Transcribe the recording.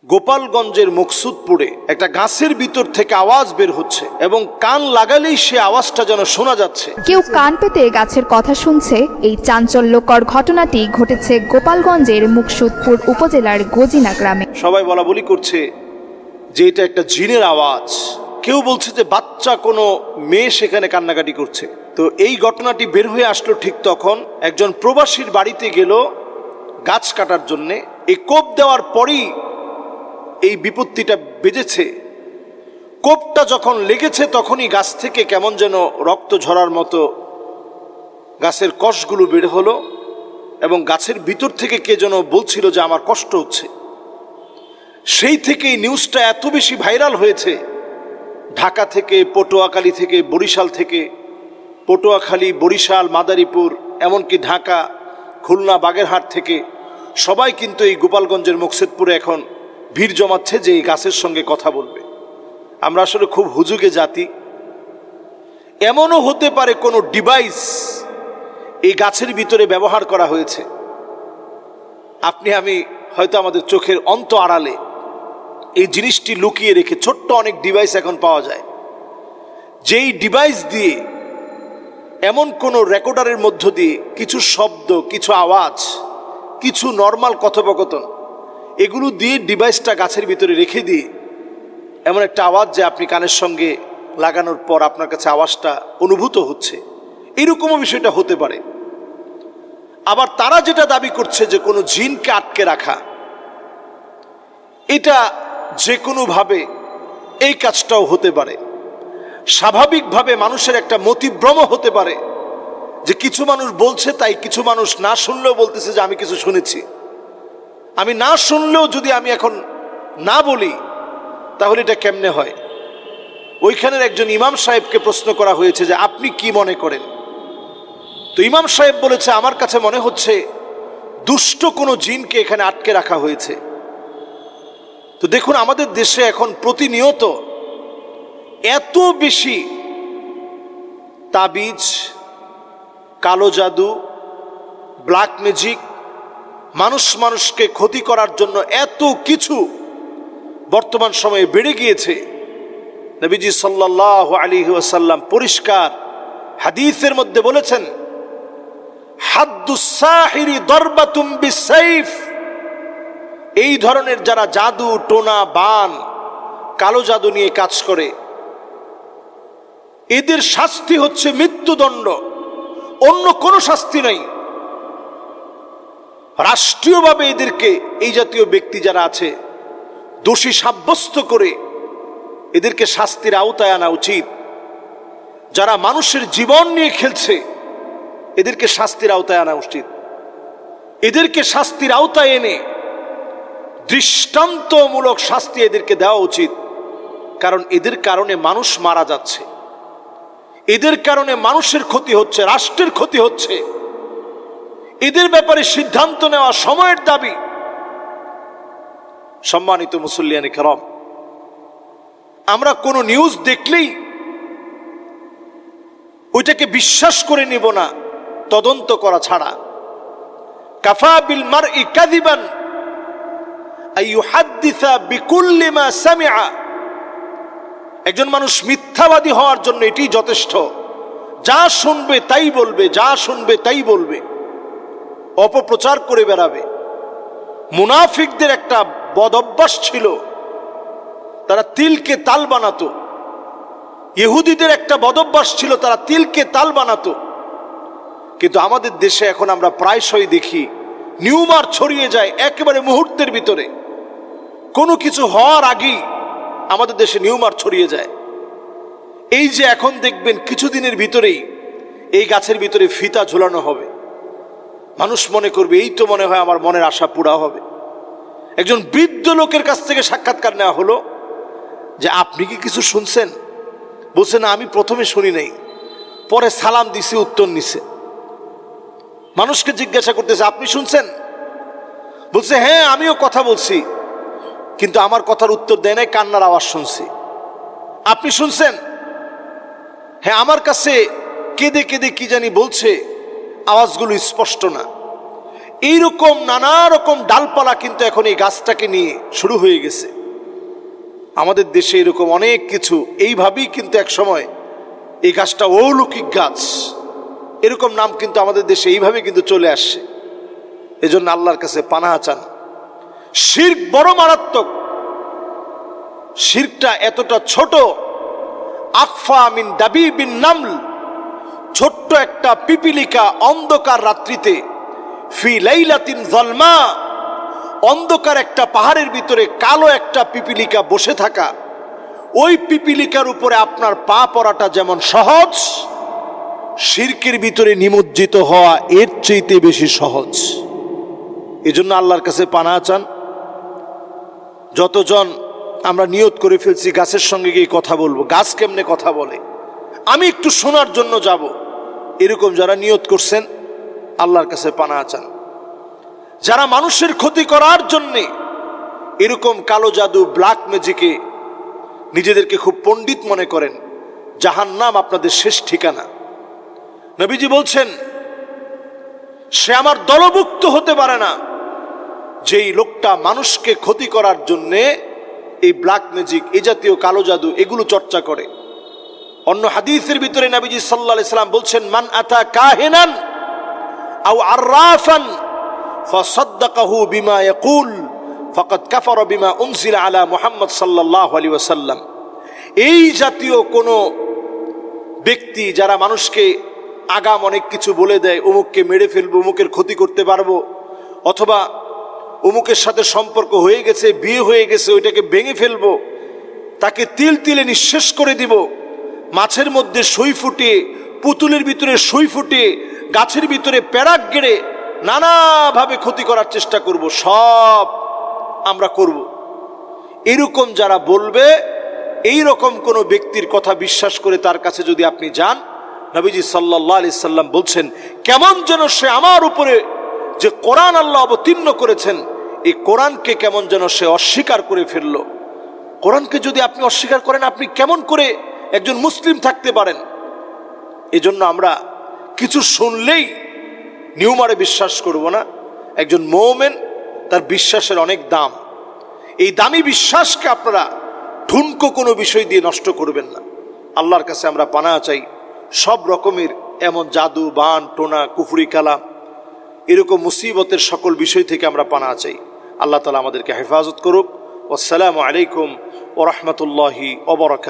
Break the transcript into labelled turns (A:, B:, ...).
A: গোপালগঞ্জের মুকসুদপুরে একটা গাছের ভিতর থেকে আওয়াজ বের হচ্ছে এবং কান লাগালেই সে আওয়াজটা যেন শোনা যাচ্ছে।
B: কেউ কান পেতে গাছের কথা শুনছে। এই চাঞ্চল্যকর ঘটনাটি ঘটেছে গোপালগঞ্জের মুকসুদপুর উপজেলার গজিনা গ্রামে।
A: সবাই বলা বলি করছে যে এটা একটা জিনের আওয়াজ, কেউ বলছে যে বাচ্চা কোনো মেয়ে সেখানে কান্নাকাটি করছে। তো এই ঘটনাটি বের হয়ে আসলো ঠিক তখন একজন প্রবাসীর বাড়িতে গেল গাছ কাটার জন্যে। এই কোপ দেওয়ার পরই এই বিপত্তিটা বেজেছে। কোপটা যখন লেগেছে তখনই গাছ থেকে কেমন যেন রক্ত ঝরার মতো গাছের কষগুলো বের হলো এবং গাছের ভিতর থেকে কে যেন বলছিল যে আমার কষ্ট হচ্ছে। সেই থেকেই নিউজটা এত বেশি ভাইরাল হয়েছে, ঢাকা থেকে, পটুয়াখালী থেকে, বরিশাল থেকে, পটুয়াখালী, বরিশাল, মাদারীপুর, এমনকি ঢাকা, খুলনা, বাগেরহাট থেকে সবাই কিন্তু এই গোপালগঞ্জের মুকসুদপুরে এখন ভিড় জমাচ্ছে যে এই গাছের সঙ্গে কথা বলবে। আমরা আসলে খুব হুজুগে জাতি। এমনও হতে পারে কোনো ডিভাইস এই গাছের ভিতরে ব্যবহার করা হয়েছে। আপনি আমি হয়তো আমাদের চোখের অন্ত আড়ালে এই জিনিসটি লুকিয়ে রেখে ছোট্ট অনেক ডিভাইস এখন পাওয়া যায়, যেই ডিভাইস দিয়ে এমন কোনো রেকর্ডারের মধ্য দিয়ে কিছু শব্দ, কিছু আওয়াজ, কিছু নর্মাল কথোপকথন এগুলো দিয়ে ডিভাইসটা গাছের ভিতরে রেখে দিয়ে এমন একটা আওয়াজ যে আপনি কানের সঙ্গে লাগানোর পর আপনার কাছে আওয়াজটা অনুভূত হচ্ছে, এরকমও বিষয়টা হতে পারে। আবার তারা যেটা দাবি করছে যে কোনো জিনকে আটকে রাখা, এটা যে কোনোভাবে এই কাজটাও হতে পারে। স্বাভাবিকভাবে মানুষের একটা মতিভ্রম হতে পারে যে কিছু মানুষ বলছে, তাই কিছু মানুষ না শুনলেও বলতেছে যে আমি কিছু শুনেছি। আমি না শুনলেও যদি আমি এখন না বলি তাহলে এটা কেমনে হয়? ওইখানের একজন ইমাম সাহেবকে প্রশ্ন করা হয়েছে যে আপনি কি মনে করেন? তো ইমাম সাহেব বলেছে আমার কাছে মনে হচ্ছে দুষ্ট কোনো জিনকে এখানে আটকে রাখা হয়েছে। তো দেখুন, আমাদের দেশে এখন প্রতিনিয়ত এত বেশি তাবিজ, কালো জাদু, ব্ল্যাক ম্যাজিক, মানুষকে ক্ষতি করার জন্য এত কিছু বর্তমান সময়ে বেড়ে গিয়েছে। নবীজি সাল্লাল্লাহু আলাইহি ওয়াসাল্লাম পরিষ্কার হাদিসের মধ্যে বলেছেন, হাদ্দুস সাহিরি দরবাতুম বিসাইফ। এই ধরনের যারা জাদু টোনা বান কালো জাদু নিয়ে কাজ করে এদের শাস্তি হচ্ছে মৃত্যুদণ্ড, অন্য কোনো শাস্তি নাই। রাষ্ট্রীয়ভাবে এদেরকে, এই জাতীয় ব্যক্তি যারা আছে, দোষী সাব্যস্ত করে এদেরকে শাস্তির আওতায় আনা উচিত। যারা মানুষের জীবন নিয়ে খেলছে এদেরকে শাস্তির আওতায় আনা উচিত। এদেরকে শাস্তির আওতায় এনে দৃষ্টান্তমূলক শাস্তি এদেরকে দেওয়া উচিত। কারণ এদের কারণে মানুষ মারা যাচ্ছে, এদের কারণে মানুষের ক্ষতি হচ্ছে, রাষ্ট্রের ক্ষতি হচ্ছে। এদের ব্যাপারে সিদ্ধান্ত নেওয়া সময়ের দাবি। সম্মানিত মুসল্লিয়ানে কেরাম, আমরা কোনো নিউজ দেখলেই ওইটাকে বিশ্বাস করে নিব না তদন্ত করা ছাড়া। কাফা বিল মারই কাযিবান আইয়ুহাদ্দিসা বিকুল্লি মা সামিআ। একজন মানুষ মিথ্যাবাদী হওয়ার জন্য এটি যথেষ্ট। যা শুনবে তাই বলবে, যা শুনবে তাই বলবে, অপপ্রচার করে বেড়াবে। মুনাফিকদের একটা বদ অভ্যাস ছিল, তারা তিলকে তাল বানাতো। ইহুদিদের একটা বদ অভ্যাস ছিল, তারা তিলকে তাল বানাতো। কিন্তু আমাদের দেশে এখন আমরা প্রায়শই দেখি নিউমার ছড়িয়ে যায় একেবারে মুহূর্তের ভিতরে। কোনো কিছু হওয়ার আগেই আমাদের দেশে নিউমার ছড়িয়ে যায়। এই যে এখন দেখবেন কিছুদিনের ভিতরেই এই গাছের ভিতরে ফিতা ঝোলানো হবে, মানুষ মনে করবে এই তো মনে হয় আমার মনের আশা পুরা হবে। একজন বৃদ্ধ লোকের কাছ থেকে সাক্ষাৎকার নেওয়া হলো যে আপনি কি কিছু শুনছেন? বলছে না, আমি প্রথমে শুনি নাই, পরে সালাম দিছি, উত্তর নিছে। মানুষকে জিজ্ঞাসা করতেছে আপনি শুনছেন? বলছে হ্যাঁ, আমিও কথা বলছি, কিন্তু আমার কথার উত্তর দেয় নাই, কান্নার আওয়াজ শুনছি। আপনি শুনছেন? হ্যাঁ, আমার কাছে কেঁদে কেঁদে কি জানি বলছে, আওয়াজগুলো স্পষ্ট না। এইরকম নানা রকম ডালপালা কিন্তু এখন এই গাছটাকে নিয়ে শুরু হয়ে গেছে। আমাদের দেশে এরকম অনেক কিছু এইভাবেই কিন্তু এক সময় এই গাছটা অলৌকিক গাছ, এরকম নাম কিন্তু আমাদের দেশে এইভাবে কিন্তু চলে আসছে। এজন্য আল্লাহর কাছে পানাহ চান। শিরক বড় মারাত্মক। শিরকটা এতটা ছোট, আকফা মিন দাবিবিন নামল, ছোট্ট একটা পিপিলিকা অন্ধকার রাত্রিতে, ফি লাইলাতিন যালমা, অন্ধকার একটা পাহাড়ের ভিতরে কালো একটা পিপিলিকা বসে থাকা, ওই পিপিলিকার উপরে আপনার পা পড়াটা যেমন সহজ, শিরকের ভিতরে নিমজ্জিত হওয়া এর চেয়ে বেশি সহজ। এজন্য আল্লাহর কাছে পানাহ চান। যতজন আমরা নিয়ত করে ফেলছি গাছের সঙ্গে গিয়ে কথা বলবো, গাছ কেমনে কথা বলে, আমি একটু শোনার জন্য যাব, এরকম যারা নিয়ত করছেন আল্লাহর কাছে পানাহ চান। যারা মানুষের ক্ষতি করার জন্যে এরকম কালো জাদু, ব্ল্যাক ম্যাজিকে নিজেদেরকে খুব পণ্ডিত মনে করেন, জাহান্নাম আপনাদের শেষ ঠিকানা। নবীজি বলছেন, সে আমার দলভুক্ত হতে পারে না যেই লোকটা মানুষকে ক্ষতি করার জন্যে এই ব্ল্যাক ম্যাজিক, এই জাতীয় কালো জাদু এগুলো চর্চা করে। অন্য হাদিসের ভিতরে নবীজি সাল্লাল্লাহু আলাইহি সাল্লাম বলছেন, মান আতা কাহিনান আও আররাফান ফাসাদ্দাকাহু বিমা ইয়াকুল ফাকাদ কাফারা বিমা উনজিলা আলা মুহাম্মদ সাল্লাল্লাহু আলাইহি ওয়াসাল্লাম। এই জাতীয় কোনো ব্যক্তি যারা মানুষকে আগাম অনেক কিছু বলে দেয়, অমুককে মেরে ফেলবো, অমুকের ক্ষতি করতে পারবো, অথবা অমুকের সাথে সম্পর্ক হয়ে গেছে, বিয়ে হয়ে গেছে, ওইটাকে ভেঙে ফেলবো, তাকে তিল তিলে নিঃশেষ করে দিব, মাছের মধ্যে সুই ফুটিয়ে, পুতুলের ভিতরে সুই ফুটিয়ে, গাছের ভিতরে প্যারাক গেড়ে নানাভাবে ক্ষতি করার চেষ্টা করব, সব আমরা করব। এরকম যারা বলবে, এই রকম কোনো ব্যক্তির কথা বিশ্বাস করে তার কাছে যদি আপনি যান, নবীজি সাল্লাল্লাহু আলাইহি সাল্লাম বলছেন, কেমন যেন সে আমার উপরে যে কোরআন আল্লাহ অবতীর্ণ করেছেন, এই কোরআনকে কেমন যেন সে অস্বীকার করে ফেলল। কোরআনকে যদি আপনি অস্বীকার করেন, আপনি কেমন করে একজন মুসলিম থাকতে পারেন? এজন্য আমরা কিছু শুনলেই নিউমারে বিশ্বাস করব না। একজন মুমিন, তার বিশ্বাসের অনেক দাম। এই দামি বিশ্বাসকে আপনারা ঠুনকো কোনো বিষয় দিয়ে নষ্ট করবেন না। আল্লাহর কাছে আমরা পানাহ চাই সব রকমের এমন জাদু, বান, টোনা, কুফরি কালাম, এরকম মুসিবতের সকল বিষয় থেকে আমরা পানাহ চাই। আল্লাহ তাআলা আমাদেরকে হেফাজত করুক। আসসালামু আলাইকুম ওয়া রাহমাতুল্লাহি ওয়া বারাকাতুহু।